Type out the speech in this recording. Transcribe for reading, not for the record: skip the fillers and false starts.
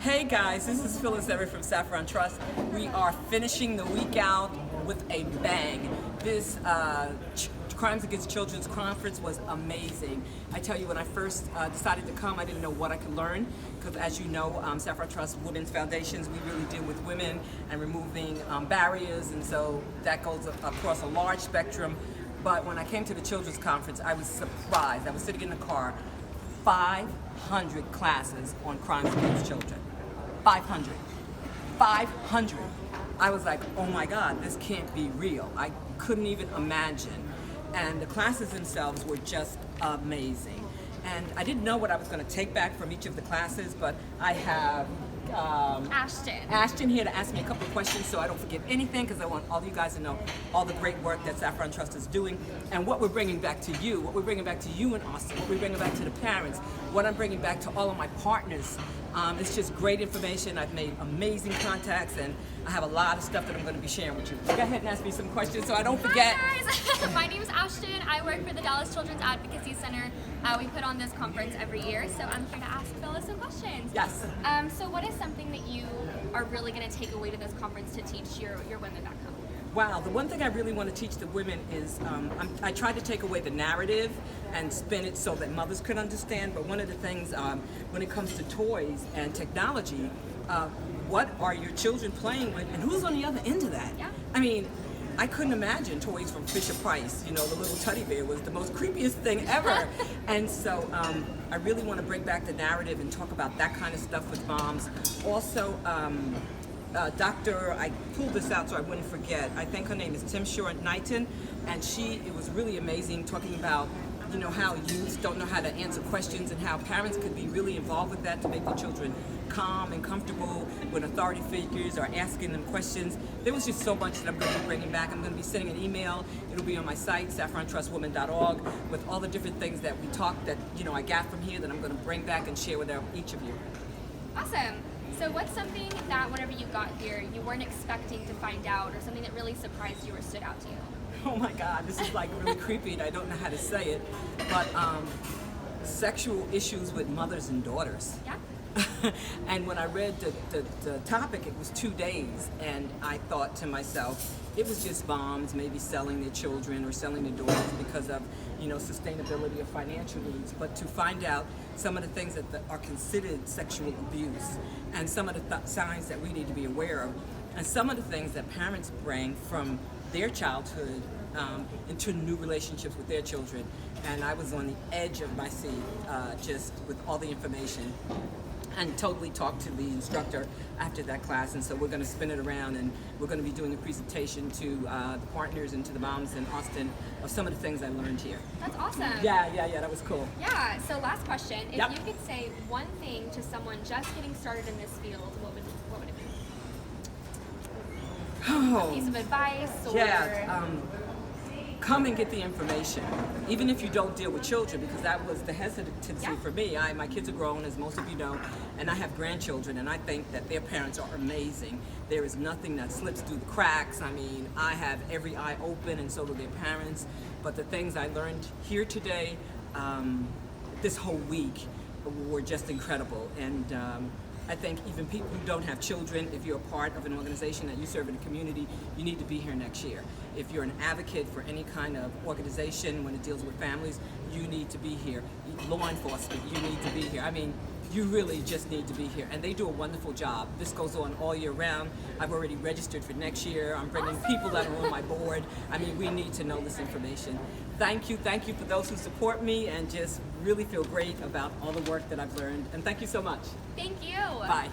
Hey guys, this is Phyllis Everett from Saffron Trust. We are finishing the week out with a bang. This Crimes Against Children's Conference was amazing. I tell you, when I first decided to come, I didn't know what I could learn, because as you know, Saffron Trust Women's Foundations, we really deal with women and removing barriers, and so that goes across a large spectrum. But when I came to the Children's Conference, I was surprised. I was sitting in the car, 500 classes on crimes against children. 500. 500. I was like, oh my God, this can't be real. I couldn't even imagine. And the classes themselves were just amazing. And I didn't know what I was going to take back from each of the classes, but I have Ashton here to ask me a couple of questions so I don't forget anything, because I want all you guys to know all the great work that Saffron Trust is doing and what we're bringing back to you, what we're bringing back to you in Austin, what we're bringing back to the parents, what I'm bringing back to all of my partners. It's just great information. I've made amazing contacts, and I have a lot of stuff that I'm going to be sharing with you. Go ahead and ask me some questions so I don't forget. Hi guys, my name is Ashton. I work for the Dallas Children's Advocacy Center. We put on this conference every year, so I'm here to ask Phyllis some questions. Yes. So what is something that you are really going to take away to this conference to teach your women back home? Wow, the one thing I really want to teach the women is I tried to take away the narrative and spin it so that mothers could understand, but one of the things when it comes to toys and technology, what are your children playing with and who's on the other end of that? Yeah. I mean, I couldn't imagine toys from Fisher-Price. You know, the little teddy bear was the most creepiest thing ever. And so I really want to bring back the narrative and talk about that kind of stuff with moms. Also, I pulled this out so I wouldn't forget. I think her name is Tim Shore-Knighton, and it was really amazing talking about, you know, how youths don't know how to answer questions and how parents could be really involved with that to make their children calm and comfortable when authority figures are asking them questions. There was just so much that I'm going to be bringing back. I'm going to be sending an email. It'll be on my site, saffrontrustwoman.org, with all the different things that we talked that, you know, I got from here that I'm going to bring back and share with each of you. Awesome. So what's something that whenever you got here you weren't expecting to find out, or something that really surprised you or stood out to you? Oh my God, this is like really creepy and I don't know how to say it, but sexual issues with mothers and daughters. Yeah. And when I read the topic, it was 2 days, and I thought to myself, it was just moms maybe selling their children or selling their daughters because of, you know, sustainability or financial needs. But to find out some of the things that are considered sexual abuse, and some of the signs that we need to be aware of, and some of the things that parents bring from their childhood into new relationships with their children. And I was on the edge of my seat just with all the information, and totally talked to the instructor after that class. And so we're going to spin it around, and we're going to be doing a presentation to the partners and to the moms in Austin of some of the things I learned here. That's awesome. Yeah, that was cool. Yeah, so last question. If Yep. you could say one thing to someone just getting started in this field, what would it be? Oh. A piece of advice, or... Yeah, come and get the information, even if you don't deal with children, because that was the hesitancy for me. My kids are grown, as most of you know, and I have grandchildren, and I think that their parents are amazing. There is nothing that slips through the cracks. I mean, I have every eye open, and so do their parents. But the things I learned here today, this whole week, were just incredible. And I think even people who don't have children, if you're a part of an organization that you serve in a community, you need to be here next year. If you're an advocate for any kind of organization when it deals with families, you need to be here. Law enforcement, you need to be here. I mean, you really just need to be here. And they do a wonderful job. This goes on all year round. I've already registered for next year. I'm bringing people that are on my board. I mean, we need to know this information. Thank you for those who support me, and just really feel great about all the work that I've learned. And thank you so much. Thank you. Bye.